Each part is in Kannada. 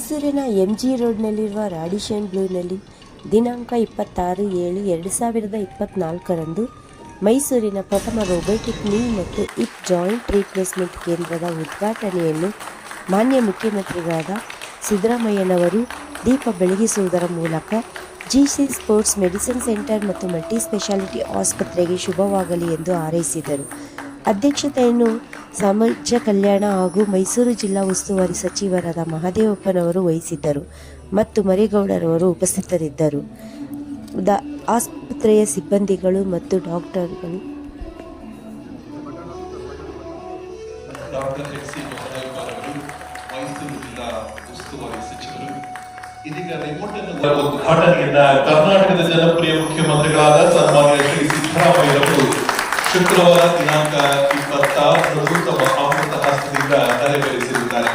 ಮೈಸೂರಿನ MG ರೋಡ್ನಲ್ಲಿರುವ ರಾಡಿಷನ್ ಬ್ಲೂನಲ್ಲಿ ದಿನಾಂಕ 26/7/2024ರಂದು ಮೈಸೂರಿನ ಪ್ರಥಮ ರೋಬೋಟಿಕ್ ನೀ ಮತ್ತು ಹಿಪ್ ಜಾಯಿಂಟ್ ರೀಪ್ಲೇಸ್ಮೆಂಟ್ ಕೇಂದ್ರದ ಉದ್ಘಾಟನೆಯನ್ನು ಮಾನ್ಯ ಮುಖ್ಯಮಂತ್ರಿಗಳಾದ ಸಿದ್ದರಾಮಯ್ಯನವರು ದೀಪ ಬೆಳಗಿಸುವುದರ ಮೂಲಕ GC ಸ್ಪೋರ್ಟ್ಸ್ ಮೆಡಿಸಿನ್ ಸೆಂಟರ್ ಮತ್ತು ಮಲ್ಟಿ ಸ್ಪೆಷಾಲಿಟಿ ಆಸ್ಪತ್ರೆಗೆ ಶುಭವಾಗಲಿ ಎಂದು ಹಾರೈಸಿದರು. ಅಧ್ಯಕ್ಷತೆಯನ್ನು ಸಮಾಜ ಕಲ್ಯಾಣ ಹಾಗೂ ಮೈಸೂರು ಜಿಲ್ಲಾ ಉಸ್ತುವಾರಿ ಸಚಿವರಾದ ಮಹದೇವಪ್ಪನವರು ವಹಿಸಿದ್ದರು ಮತ್ತು ಮರಿಗೌಡರವರು ಉಪಸ್ಥಿತರಿದ್ದರು. ಆಸ್ಪತ್ರೆಯ ಸಿಬ್ಬಂದಿಗಳು ಮತ್ತು ಡಾಕ್ಟರ್ಗಳು ಉದ್ಘಾಟನೆಯನ್ನ ಕರ್ನಾಟಕದ ಜನಪ್ರಿಯ ಮುಖ್ಯಮಂತ್ರಿಗಳಾದ ಸನ್ಮಾನ್ಯ ಶ್ರೀ ಸಿದ್ದರಾಮಯ್ಯರವರು ಶುಕ್ರವಾರ ದಿನಾಂಕ 26 ತಮ್ಮ ಅಮೃತ ಹಸ್ತದಿಂದ ನೆರವೇರಿಸಿದ್ದಾರೆ.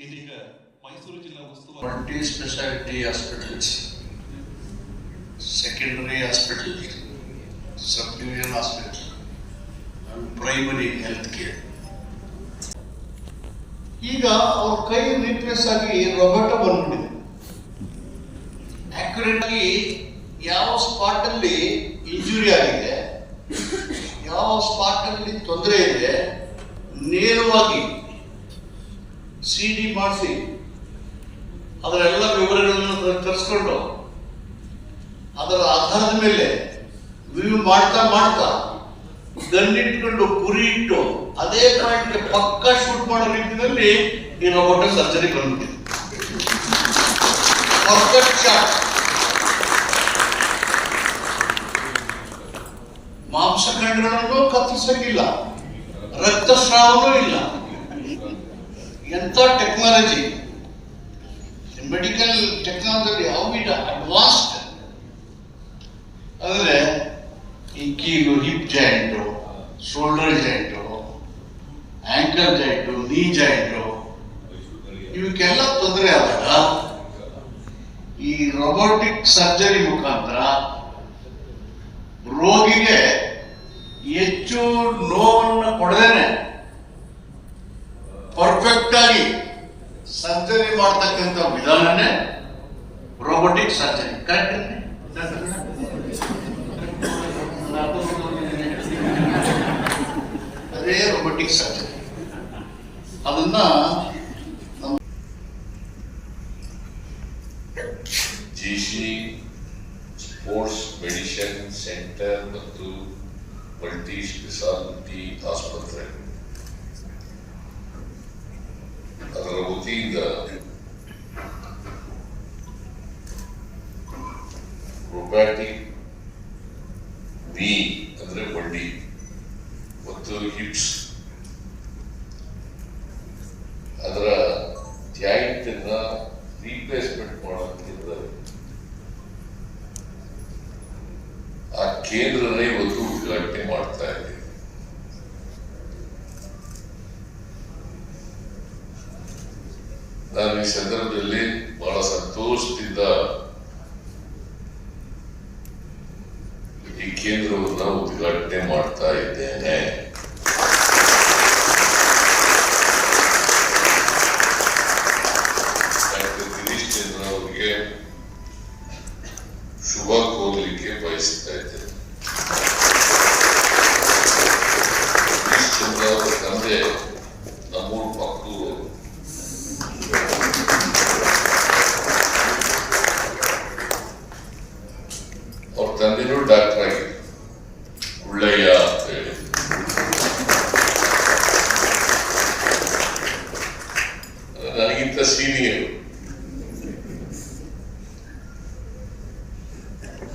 ಇದೀಗ ಮೈಸೂರು ಜಿಲ್ಲಾ ಉಸ್ತುವಾರಿ multi speciality hospitals, secondary hospital, sub division hospital and primary health care. ಈಗ ಅವ್ರ ಕೈ ರೀಪ್ಲೇಸ್ ಆಗಿ ರೊಬೊಟೋ ಬಂದ್ಬಿಟ್ಟಿದೆ. ಆಕ್ಯುರೇಟ್ ಆಗಿ ಯಾವ ಸ್ಪಾಟ್ ಅಲ್ಲಿ ಇಂಜುರಿ ಆಗಿದೆ, ಯಾವ ಸ್ಪಾಟ್ ಅಲ್ಲಿ ತೊಂದರೆ ಇದೆ, ನೇರವಾಗಿ CD ಮಾಡಿಸಿ ಅದರೆಲ್ಲ ವಿವರಗಳನ್ನು ತರಿಸ್ಕೊಂಡು ಅದರ ಆಧಾರದ ಮೇಲೆ ವ್ಯೂ ಮಾಡ್ತಾ ಗನ್ನಿಟ್ಕೊಂಡು ಗುರಿ ಇಟ್ಟು ಅದೇ ಪಾಯಿಂಟ್ಗೆ ಪಕ್ಕ ಶೂಟ್ ಮಾಡೋ ರೀತಿಯಲ್ಲಿ ಈ ರೋಬೋಟ್ ಸರ್ಜರಿ ಬಂದ್ಬಿಟ್ಟಿದೆ. Perfect shot. ಮಾಂಸಖಂಡಗಳನ್ನು ಕತ್ತರಿಸಂಗಿಲ್ಲ, ರಕ್ತಸ್ರಾವನೂ ಇಲ್ಲ. ಎಂಥ technology, medical technology how it advanced ಅಂದ್ರೆ ಈ ಕೀಲು, hip joint, shoulder joint, ankle joint, knee joint, ಇವಕ್ಕೆಲ್ಲ ತೊಂದರೆ ಆದಾಗ ಈ ರೋಬೋಟಿಕ್ ಸರ್ಜರಿ ಮುಖಾಂತರ ರೋಗಿಗೆ ಹೆಚ್ಚು ನೋವನ್ನು ಕೊಡದೇನೆ ಪರ್ಫೆಕ್ಟ್ ಆಗಿ ಸರ್ಜರಿ ಮಾಡ್ತಕ್ಕಂಥ ವಿಧಾನನೇ ರೋಬೋಟಿಕ್ ಸರ್ಜರಿ. ಕರೆಕ್ಟ್? ಅದೇ ರೋಬೋಟಿಕ್ ಸರ್ಜರಿ. ಅದನ್ನ GC ಸ್ಪೋರ್ಟ್ಸ್ ಮೆಡಿಸಿನ್ ಸೆಂಟರ್ ಮತ್ತು ಮಲ್ಟಿ ಸ್ಪೆಷಾಲಿಟಿ ಆಸ್ಪತ್ರೆ ಅದರ ವತಿಯಿಂದ ರೊಬ್ಯಾಟಿಕ್ ನೀ ಅಂದ್ರೆ ಮಂಡಿ ಮತ್ತು ಹಿಪ್ಸ್ ಅದರ ಜಾಯಿಂಟ್ ಅನ್ನ ರೀಪ್ಲೇಸ್ಮೆಂಟ್ ಮಾಡೋದ್ರಿಂದ ಆ ಕೇಂದ್ರನೇ ಇವತ್ತು ಉದ್ಘಾಟನೆ ಮಾಡ್ತಾ ಇದೆ. ನಾನು ಈ ಸಂದರ್ಭದಲ್ಲಿ ಬಹಳ ಸಂತೋಷದಿಂದ ಈ ಕೇಂದ್ರವನ್ನು ಉದ್ಘಾಟನೆ ಮಾಡ್ತಾ ಇದ್ದೇನೆ. ಡಾಕ್ಟರ್ ಗಿರೀಶ್ ಚಂದ್ರ ಅವರಿಗೆ ಶುಭ ಕೋರಲಿಕ್ಕೆ ಬಯಸ್ತಾ ಇದ್ದೇನೆ. ನನಗಿಂತ ಸೀನಿಯರ್.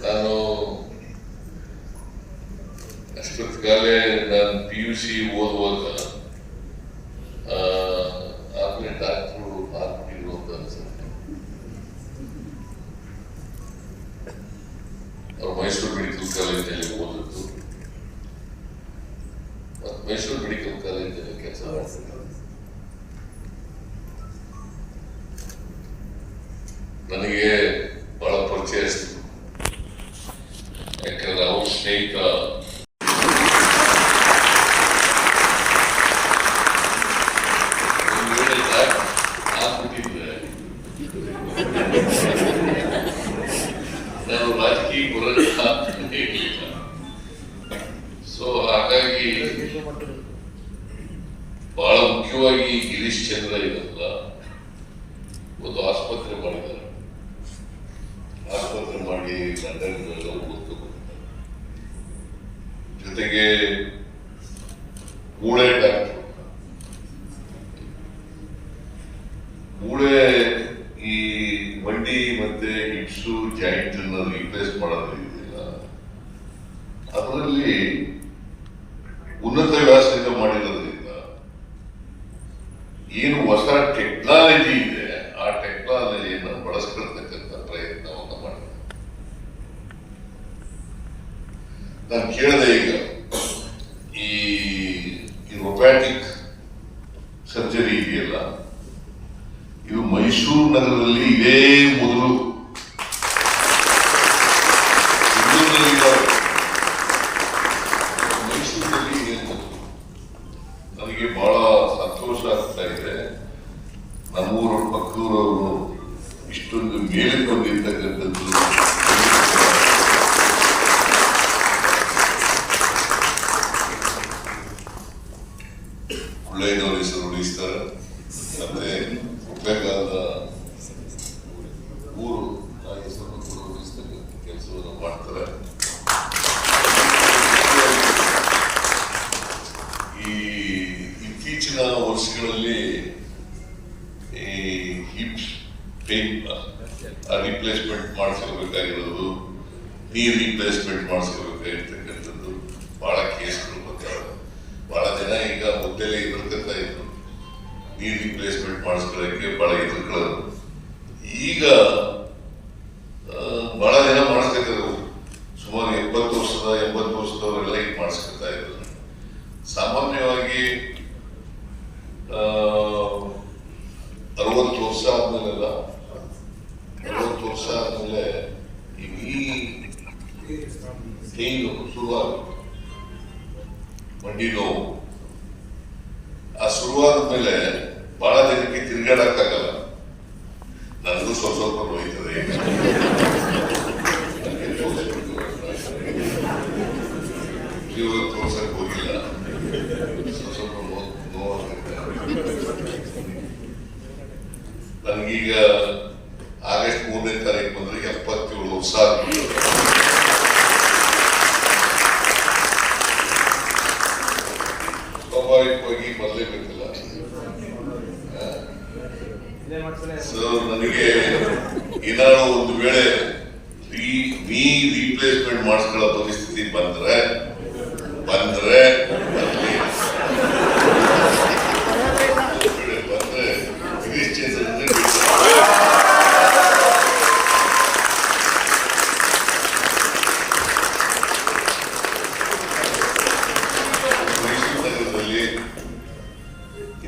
ನಾನು ಅಷ್ಟೊತ್ತಿಗಾಲೇ ನಾನು PUC ಓದುವಾಗ ಆಮೇಲೆ ಡಾಕ್ಟ್ರು ಆಗ್ಬಿಟ್ಟಿರು ಅಂತ ಅನ್ಸುತ್ತೆ. ಅವ್ರು ಮೈಸೂರು ಮೆಡಿಕಲ್ ಕಾಲೇಜಿನಲ್ಲಿ ಓದಿದ್ದು ಮತ್ತು ಮೈಸೂರು ಮೆಡಿಕಲ್ ಕಾಲೇಜಿನಲ್ಲಿ ಕೆಲಸ ಮಾಡ್ತಿದ್ದಾರೆ. ನನಗೆ ಬಹಳ ಪರಿಚಯಿಸ್ತು, ಯಾಕಂದ್ರೆ ಅವ್ರ ಸ್ನೇಹಿತ ಆಗ್ಬಿಟ್ಟಿದ್ರೆ ನಾನು ರಾಜಕೀಯ ಬರೋದಿಲ್ಲ ಅಂತ ಹೇಳಿಲ್ಲ. ಸೊ ಹಾಗಾಗಿ ಬಹಳ ಮುಖ್ಯವಾಗಿ ಗಿರೀಶ್ ಚಂದ್ರ ಇದಲ್ಲ ಒಂದು ಆಸ್ಪತ್ರೆ ಮಾಡಿದ್ದಾರೆ. ಆಸ್ಪತ್ರೆ ಮಾಡಿ ಲಂಡನ್ಗಳೆಲ್ಲ ಓದ್ತು. ಜೊತೆಗೆ ಮೂಳೆ ಡಾಕ್ಟರ್, ಮೂಳೆ ಈ ಮಂಡಿ ಮತ್ತೆ ಹಿಪ್ಸು ಜಾಯಿಂಟ್ ಅನ್ನು ರಿಪ್ಲೇಸ್ ಮಾಡೋದು ಇದೆಯಲ್ಲ, ಅದರಲ್ಲಿ ಉನ್ನತ ವ್ಯಾಸಂಗ ಮಾಡಿರೋದ್ರಿಂದ ಏನು ಹೊಸ ಟೆಕ್ನಾಲಜಿ ಇದೆ ಆ ಟೆಕ್ನಾಲಜಿಯನ್ನು ಬಳಸ್ಕೊಳ್ತಕ್ಕಂಥ ಪ್ರಯತ್ನವನ್ನು ಮಾಡಿದೆ. ನಾನು ಕೇಳಿದೆ, ಈಗ ಈ ರೊಬ್ಯಾಟಿಕ್ ಸರ್ಜರಿ ಇದೆಯಲ್ಲ, ಇದು ಮೈಸೂರು ನಗರದಲ್ಲಿ ಇದೇ ಮೊದಲು. ಮೈಸೂರಿನಲ್ಲಿ ಇದೇ ಮೊದಲು. ನನಗೆ ಬಹಳ ಸಂತೋಷ ಆಗ್ತಾ ಇದೆ. ನಮ್ಮೂರು ಪಕ್ಕದೂರವರು ಇಷ್ಟೊಂದು ಮೇಲೆ ಬಂದಿರ್ತಕ್ಕಂಥದ್ದು. ಒಳ್ಳೆಯದವ್ರ ಹೆಸರು ಉಳಿಸ್ತಾರೆ, ಮತ್ತೆ ಉಪಯೋಗದ ಊರು ಆ ಹೆಸರನ್ನು ಕೂಡ ಉಳಿಸ್ತಕ್ಕಂಥ ಕೆಲಸವನ್ನು ಮಾಡ್ತಾರೆ. ಈ ಇತ್ತೀಚಿನ ವರ್ಷಗಳಲ್ಲಿ ಈ ಹಿಪ್ಸ್ ಪೇನ್ ರಿಪ್ಲೇಸ್ಮೆಂಟ್ ಮಾಡಿಸ್ಕೋಬೇಕಾಗಿರೋದು, ನೀ ರಿಪ್ಲೇಸ್ಮೆಂಟ್ ಮಾಡಿಸ್ಕೋಬೇಕಾಗಿರ್ತಕ್ಕಂಥದ್ದು ಬಹಳ ಕೇಸ್ಗಳು ಬರ್ತಾರೆ. ಬಹಳ ಜನ ಈಗ ಮೊದಲೇ ಎದುರ್ಕೊತಾ ಇದ್ರು, ನೀ ರಿಪ್ಲೇಸ್ಮೆಂಟ್ ಮಾಡಿಸ್ಕೊಳ್ಳೋಕ್ಕೆ ಬಹಳ ಎದುರ್ಕೊಳ್ಳೋದು. ಈಗ ಬಹಳ ಜನ ಮಾಡಿಸ್ಕೊತಾರೆ. ಸುಮಾರು 70 ವರ್ಷದ 80 ವರ್ಷದವರೆಲ್ಲ ಈಗ ಮಾಡಿಸ್ಕೊತಾ ಇದ್ರು. ಸಾಮಾನ್ಯವಾಗಿ 60 ವರ್ಷ ಆದ್ಮೇಲೆಲ್ಲ 60 ವರ್ಷ ಆದ್ಮೇಲೆ ಈ ಪೇನು ಶುರುವಾಗುತ್ತೆ, ಮಂಡಿ ನೋವು. ಆ ಶುರುವಾದ ಮೇಲೆ ಬಹಳ ಜನಕ್ಕೆ ತಿರ್ಗಾಡಕ್ಕಾಗಲ್ಲ. ನನಗೂ ಸ್ವಲ್ಪ ನೋಯ್ತದೆ. ಇವರು ತೋರ್ಸಕ್ ಹೋಗಿಲ್ಲ, ಸ್ವಲ್ಪ ನೋವಾಗುತ್ತೆ. ನನಗೀಗ ಆಗಸ್ಟ್ 3ನೇ ತಾರೀಕು ಬಂದ್ರೆ 77 ವರ್ಷ ಆಗುತ್ತೆ. ಸ್ವಾಭಾವಿಕವಾಗಿ ಬರಲೇಬೇಕಲ್ಲ. ಸೊ ನನಗೆ ಏನಾದ್ರು ಒಂದು ವೇಳೆ ನೀ ರಿಪ್ಲೇಸ್ಮೆಂಟ್ ಮಾಡಿಸ್ಕೊಳ್ಳೋ ಪರಿಸ್ಥಿತಿ ಬಂದ್ರೆ ಗಿರೀಶ್ ಚಂದ್ರ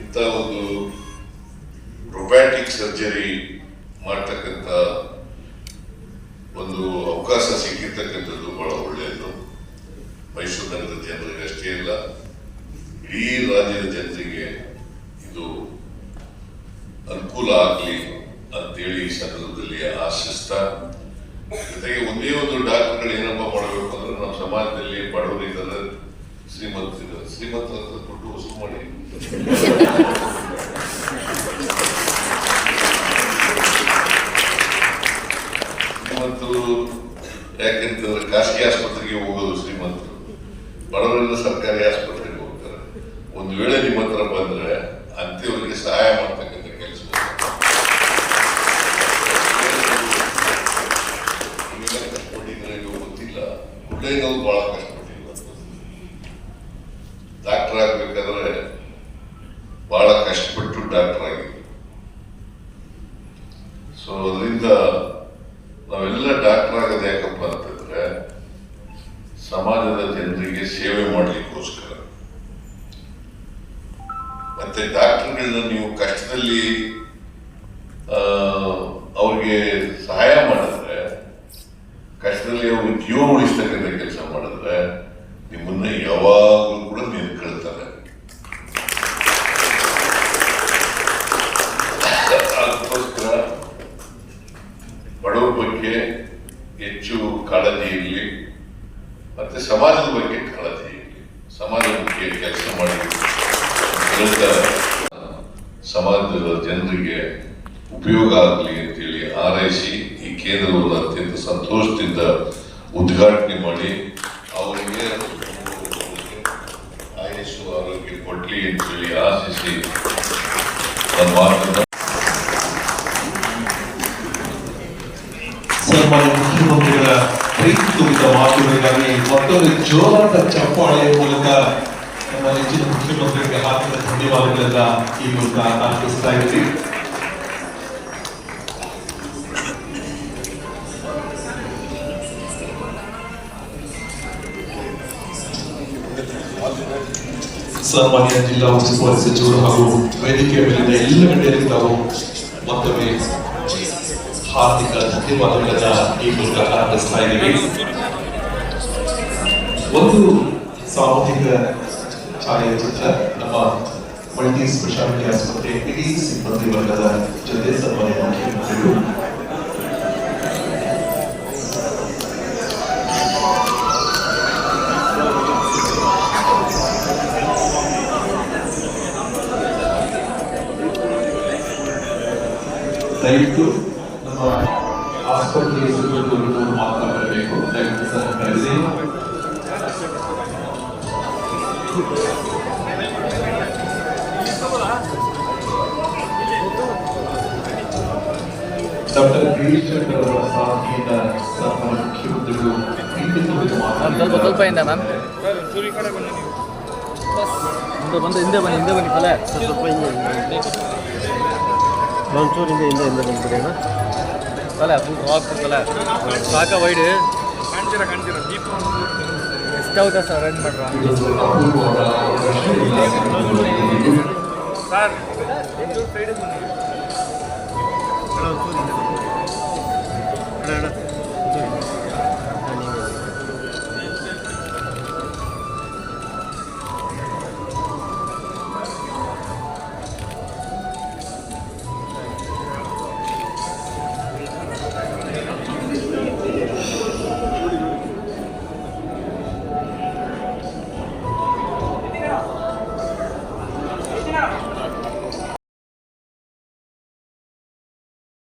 ಇಂಥ ಒಂದು ರೊಬ್ಯಾಟಿಕ್ ಸರ್ಜರಿ ಮಾಡ್ತಕ್ಕಂಥ ಒಂದು ಅವಕಾಶ ಸಿಕ್ಕಿರ್ತಕ್ಕಂಥದ್ದು ಬಹಳ ಒಳ್ಳೆಯದು. ಮೈಸೂರು ನಗರದ ಜನರಿಗೆ ಅಷ್ಟೇ ಇಲ್ಲ, ಇಡೀ ರಾಜ್ಯದ ಜನರಿಗೆ ಇದು ಅನುಕೂಲ ಆಗಲಿ ಅಂತೇಳಿ ಈ ಸಂದರ್ಭದಲ್ಲಿ ಆಶಿಸ್ತಾ, ಜೊತೆಗೆ ಒಂದೇ ಒಂದು ಡಾಕ್ಟರ್ಗಳು ಏನಪ್ಪ ಮಾಡಬೇಕು ಅಂದ್ರೆ, ನಮ್ಮ ಸಮಾಜದಲ್ಲಿ ಬಡವರಿದ್ದಾರೆ, ಶ್ರೀಮಂತರ ಹತ್ರ ದುಡ್ಡು ವಸೂಲು ಮಾಡಿ ಶ್ರೀಮಂತರು ಯಾಕೆಂತಂದ್ರೆ ಖಾಸಗಿ ಆಸ್ಪತ್ರೆಗೆ ಹೋಗೋದು ಶ್ರೀಮಂತರು, ಬಡವರೆಲ್ಲ ಸರ್ಕಾರಿ ಆಸ್ಪತ್ರೆಗೆ ಹೋಗ್ತಾರೆ. ಒಂದು ವೇಳೆ ನಿಮ್ಮ ಹತ್ರ ಬಂದ್ರೆ ಅಂತೇವರಿಗೆ ಸಹಾಯ ಮಾಡ್ತಕ್ಕಂಥ ಕೆಲಸ ಹೃದಯದಲ್ಲಿ ಬಹಳ ಕಷ್ಟಪಟ್ಟಿಲ್ಲ. ಡಾಕ್ಟರ್ ಆಗ್ಬೇಕಾದ್ರೆ ಬಹಳ ಕಷ್ಟಪಟ್ಟು ಡಾಕ್ಟರ್ ಆಗಿದ್ವಿ. ಸೊ ಅದರಿಂದ ನಾವೆಲ್ಲ ಡಾಕ್ಟರ್ ಆಗೋದು ಯಾಕಪ್ಪ ಅಂತಂದ್ರೆ ಸಮಾಜದ ಜನರಿಗೆ ಸೇವೆ ಮಾಡ್ಲಿಕ್ಕೋಸ್ಕರ. ಮತ್ತೆ ಡಾಕ್ಟರ್ಗಳನ್ನ ನೀವು ಕಷ್ಟದಲ್ಲಿ ಅವ್ರಿಗೆ ಸಹಾಯ ಮಾಡಿದ್ರೆ, ಕಷ್ಟದಲ್ಲಿ ಅವ್ರಿಗೆ ಜೀವ ಉಳಿಸ್ತಕ್ಕಂಥ ಕೆಲಸ ಮಾಡಿದ್ರೆ ನಿಮ್ಮನ್ನ ಯಾವಾಗಲೂ ಕೂಡ ನೆನ್ಕೊಳ್ತಾರೆ. ಅದಕ್ಕೋಸ್ಕರ ಬಡವರ ಬಗ್ಗೆ ಹೆಚ್ಚು ಕಾಳಜಿ ಇರಲಿ, ಮತ್ತೆ ಸಮಾಜದ ಬಗ್ಗೆ ಕಾಳಜಿ ಇರಲಿ. ಸಮಾಜ ಬಗ್ಗೆ ಕೆಲಸ ಮಾಡಿ ಸಮಾಜದ ಜನರಿಗೆ ಉಪಯೋಗ ಆಗಲಿ ಅಂತೇಳಿ ಹಾರೈಸಿ ಈ ಕೇಂದ್ರವನ್ನು ಅತ್ಯಂತ ಸಂತೋಷದಿಂದ ಉದ್ಘಾಟನೆ ಮಾಡಿ ಅವರಿಗೆ ಆಯಸ್ಸು ಆರೋಗ್ಯ ಕೊಡ್ಲಿ ಅಂತೇಳಿ ಆಶಿಸಿ ನನ್ನ ಮಾತನ್ನು ಸನ್ಮಾನ್ಯ ಮುಖ್ಯಮಂತ್ರಿಗಳ ಪ್ರೀತಿ ತುಂಬಿದ ಮಾತುಗಳಿಗಾಗಿ ಮತ್ತೊಂದು ಜೋರಾದ ಚಪ್ಪಾಳೆಯ ಮೂಲಕ ನಮ್ಮ ನೆಚ್ಚಿನ ಮುಖ್ಯಮಂತ್ರಿಗಳಿಗೆ ಹಾಕಿದ ಧನ್ಯವಾದಗಳನ್ನ ಈ ಮೂಲಕ ಅರ್ಪಿಸ್ತಾ ಇದ್ದೀವಿ. ಸನ್ಮಾನ್ಯ ಜಿಲ್ಲಾ ಉಸ್ತುವಾರಿ ಸಚಿವರು ಹಾಗೂ ವೇದಿಕೆಯ ಮೇಲಿನ ಎಲ್ಲ ಗಣ್ಯರಿಗೆ ತಾವು ಮತ್ತೊಮ್ಮೆ ಹಾರ್ದಿಕ ಧನ್ಯವಾದಗಳನ್ನ ಈ ಮೂಲಕ ಅರ್ಪಿಸ್ತಾ ಇದ್ದೀವಿ. ಒಂದು ಸಾಮೂಹಿಕ ಛಾಯಾಚಿತ್ರ ನಮ್ಮ ಮಲ್ಟಿ ಸ್ಪೆಷಾಲಿಟಿ ಆಸ್ಪತ್ರೆ ಇಡೀ ಸಿಬ್ಬಂದಿ ವರ್ಗದ ಜೊತೆ ಸನ್ಮಾನ್ಯ ಮುಖ್ಯಮಂತ್ರಿಗಳು ದಯವಿಟ್ಟು ನಮ್ಮ ಆಸ್ಪತ್ರೆಯ ಸಿಬ್ಬಂದಿಗಳು ಮಾತ್ರ ಬರಬೇಕು. ದಯವಿಟ್ಟು ಸಹಕರಿಸಿ. ಡಾಕ್ಟರ್ ಗಿರೀಶ್ ಚಂದ್ರ ಅವರ ಸಾಥಿಯಿಂದ ಸನ್ಮಾನ್ಯ ಮುಖ್ಯಮಂತ್ರಿಗಳು ಪ್ರೀತಿ ತುಂಬಿದ ಮಾತನಾಡಿದ್ದಾರೆ. ಸ್ವಲ್ಪ ಹಿಂದೆ ಮ್ಯಾಮ್ ಹಿಂದೆ ಬನ್ನಿ ತಲೆ ಸ್ವಲ್ಪ ಒಂಚೂರು ಹಿಂದೆ ಬಂದ್ಬಿಡಿ ಅಣ್ಣ. ತಲೆ ಫುಲ್ ರಾಕ್ ತಲೆ ಸಾಕ ವೈಡ್ ಕಾಣ್ತೀರಾ ಎಷ್ಟಾಗುತ್ತೆ ಸರ್ ಅರೇಂಜ್ ಮಾಡ್ರ ಸರ್ ಒಂಚೂರು ಸೈಡ್ ಬನ್ನಿ.